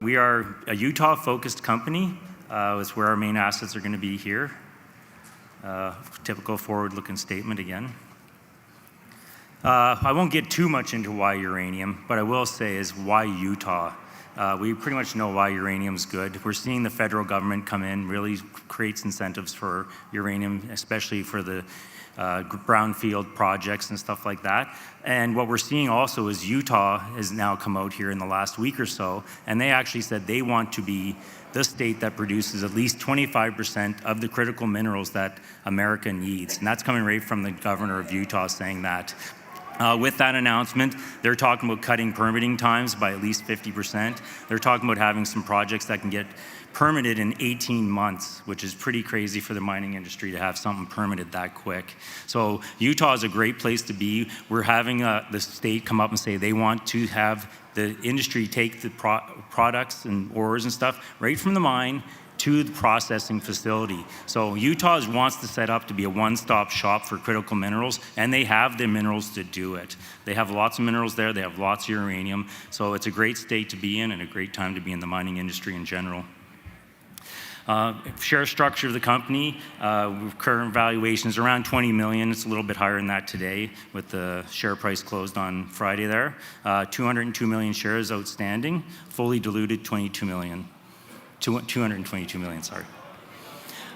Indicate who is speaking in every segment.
Speaker 1: We are a Utah-focused company. It's where our main assets are going to be here. Typical forward-looking statement again. I won't get too much into why uranium, but I will say is why Utah. We pretty much know why uranium's good. We're seeing the federal government come in, really creates incentives for uranium, especially for the brownfield projects and stuff like that. And what we're seeing also is Utah has now come out here in the last week or so, and they actually said they want to be the state that produces at least 25% of the critical minerals that America needs. And that's coming right from the governor of Utah saying that. With that announcement, they're talking about cutting permitting times by at least 50%. They're talking about having some projects that can get permitted in 18 months, which is pretty crazy for the mining industry to have something permitted that quick. So Utah is a great place to be. We're having the state come up and say they want to have the industry take the products and ores and stuff right from the mine to the processing facility. So Utah wants to set up to be a one-stop shop for critical minerals, and they have the minerals to do it. They have lots of minerals there, they have lots of uranium, so it's a great state to be in and a great time to be in the mining industry in general. Share structure of the company, current valuation is around 20 million. It's a little bit higher than that today with the share price closed on Friday there. 202 million shares outstanding, fully diluted 22 million. 222 million, sorry.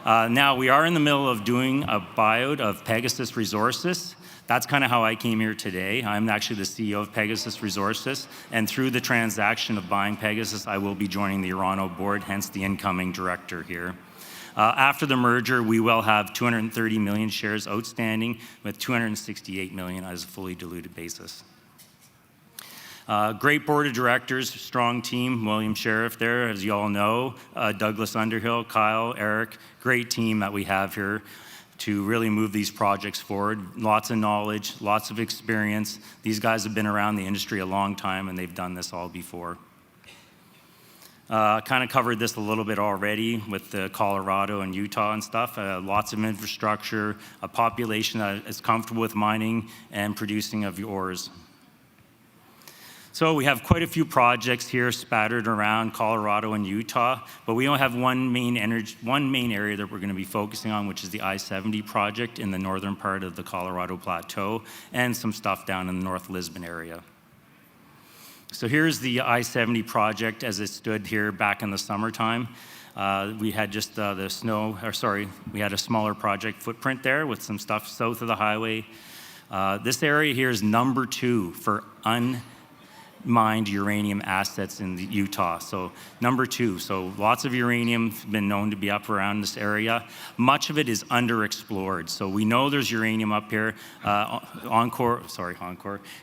Speaker 1: Now, we are in the middle of doing a buyout of Pegasus Resources. That's kind of how I came here today. I'm actually the CEO of Pegasus Resources, and through the transaction of buying Pegasus, I will be joining the Urano board, hence the incoming director here. After the merger, we will have 230 million shares outstanding with 268 million as a fully diluted basis. Great board of directors, strong team, William Sheriff there, as you all know, Douglas Underhill, Kyle, Eric, great team that we have here to really move these projects forward. Lots of knowledge, lots of experience. These guys have been around the industry a long time and they've done this all before. Kind of covered this a little bit already with the Colorado and Utah and stuff. Lots of infrastructure, a population that is comfortable with mining and producing of ores. So we have quite a few projects here spattered around Colorado and Utah, but we only have one main area that we're going to be focusing on, which is the I-70 project in the northern part of the Colorado Plateau, and some stuff down in the North Lisbon area. So here's the I-70 project as it stood here back in the summertime. We had just we had a smaller project footprint there with some stuff south of the highway. This area here is number 2 for mined uranium assets in Utah. So number 2, so lots of uranium has been known to be up around this area. Much of it is underexplored. So we know there's uranium up here.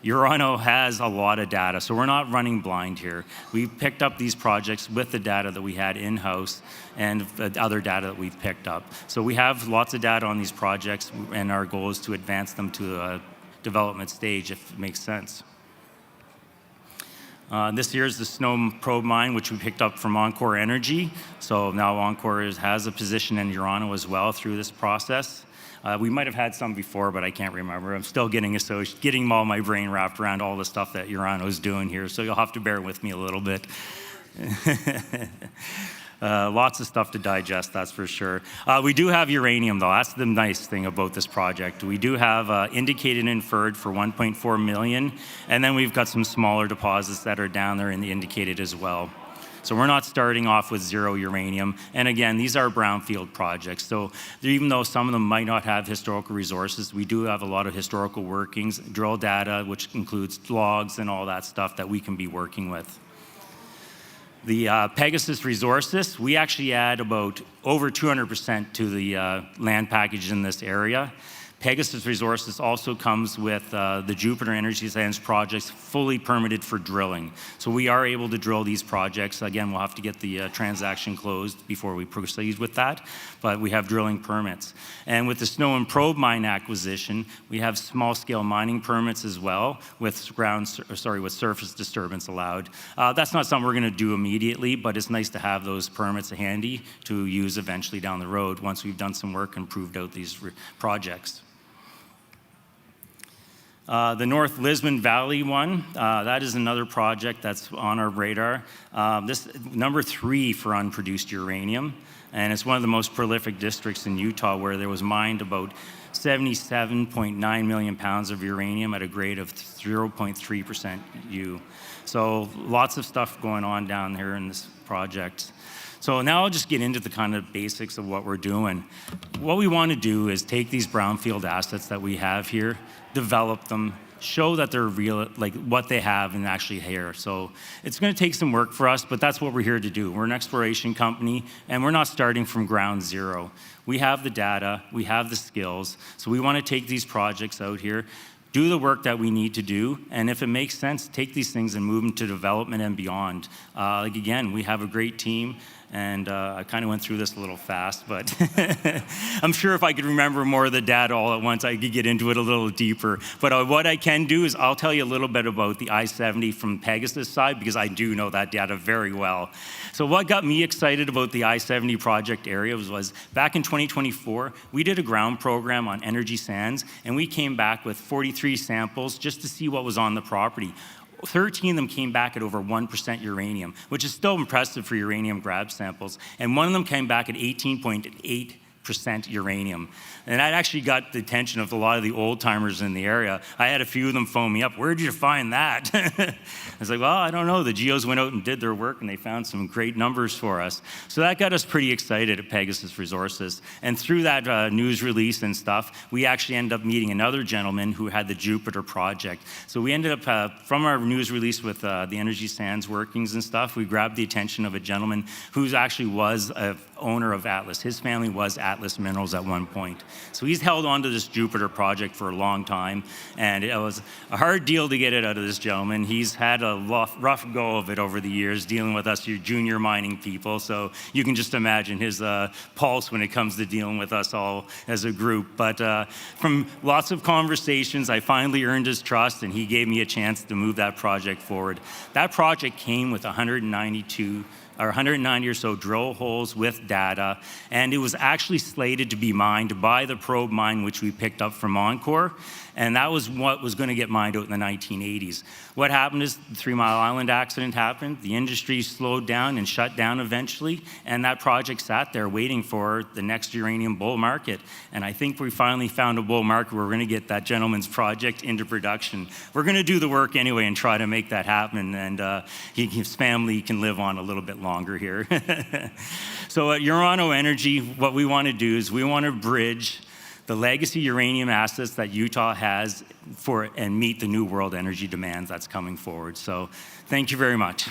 Speaker 1: Urano has a lot of data, so we're not running blind here. We picked up these projects with the data that we had in-house and the other data that we've picked up. So we have lots of data on these projects, and our goal is to advance them to a development stage if it makes sense. This year is the Snow Probe Mine, which we picked up from Encore Energy. So now Encore has a position in Urano as well through this process. We might have had some before, but I can't remember. I'm still getting all my brain wrapped around all the stuff that Urano is doing here, so you'll have to bear with me a little bit. Lots of stuff to digest, that's for sure. We do have uranium, though. That's the nice thing about this project. We do have indicated and inferred for 1.4 million, and then we've got some smaller deposits that are down there in the indicated as well. So we're not starting off with 0 uranium. And again, these are brownfield projects. So even though some of them might not have historical resources, we do have a lot of historical workings, drill data, which includes logs and all that stuff that we can be working with. The Pegasus Resources, we actually add about over 200% to the land package in this area. Pegasus Resources also comes with the Jupiter Energy Sands projects fully permitted for drilling. So we are able to drill these projects. Again, we'll have to get the transaction closed before we proceed with that, but we have drilling permits. And with the Snow and Probe Mine acquisition, we have small-scale mining permits as well with surface disturbance allowed. That's not something we're going to do immediately, but it's nice to have those permits handy to use eventually down the road once we've done some work and proved out these projects. The North Lisbon Valley one, that is another project that's on our radar. This number 3 for unproduced uranium, and it's one of the most prolific districts in Utah, where there was mined about 77.9 million pounds of uranium at a grade of 0.3% U. So lots of stuff going on down here in this project. So now I'll just get into the kind of basics of what we're doing. What we want to do is take these brownfield assets that we have here, develop them, show that they're real, like what they have and actually here. So it's going to take some work for us, but that's what we're here to do. We're an exploration company, and we're not starting from ground zero. We have the data, we have the skills, so we want to take these projects out here, do the work that we need to do, and if it makes sense, take these things and move them to development and beyond. Like again, we have a great team, and I kind of went through this a little fast, but I'm sure if I could remember more of the data all at once, I could get into it a little deeper. But what I can do is I'll tell you a little bit about the I-70 from Pegasus side, because I do know that data very well. So what got me excited about the I-70 project area was back in 2024, we did a ground program on energy sands, and we came back with 43 samples just to see what was on the property. 13 of them came back at over 1% uranium, which is still impressive for uranium grab samples. And one of them came back at 18.8% uranium. And that actually got the attention of a lot of the old timers in the area. I had a few of them phone me up, "Where did you find that?" I was like, "Well, I don't know. The geos went out and did their work, and they found some great numbers for us." So that got us pretty excited at Pegasus Resources. And through that news release and stuff, we actually ended up meeting another gentleman who had the Jupiter project. So we ended up, from our news release with the energy sands workings and stuff, we grabbed the attention of a gentleman who actually was an owner of Atlas. His family was Atlas Minerals at one point. So he's held on to this Jupiter project for a long time, and it was a hard deal to get it out of this gentleman. He's had a rough go of it over the years, dealing with us, your junior mining people, so you can just imagine his pulse when it comes to dealing with us all as a group. But from lots of conversations, I finally earned his trust, and he gave me a chance to move that project forward. That project came with 190 or so drill holes with data, and it was actually slated to be mined by the probe mine, which we picked up from Encore, and that was what was going to get mined out in the 1980s. What happened is the 3 Mile Island accident happened, the industry slowed down and shut down eventually, and that project sat there waiting for the next uranium bull market. And I think we finally found a bull market where we're going to get that gentleman's project into production. We're going to do the work anyway and try to make that happen, and his family can live on a little bit longer here. So at Urano Energy, what we want to do is we want to bridge the legacy uranium assets that Utah has and meet the new world energy demands that's coming forward. So thank you very much.